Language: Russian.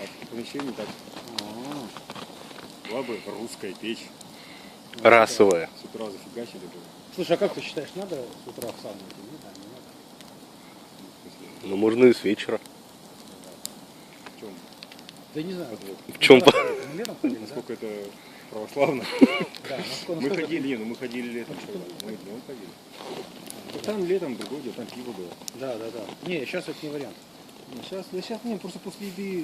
А помещение так. Была бы русская печь. Расовая. С утра зафигачили бы. Слушай, а как ты считаешь, надо с утра в сауну идти? Не знаю, не надо. В смысле, Ну, можно и с вечера. в чем? Да не знаю. подвох? В чем Мы летом ходили, да? Насколько это православно? Да, насколько- Мы насколько- ходили, не, ну мы ходили летом. Мы днем ходили. Ну, там летом другой день, там пиво было. Да, да, да. Не, сейчас это не вариант. Сейчас, да сейчас, не, просто после еды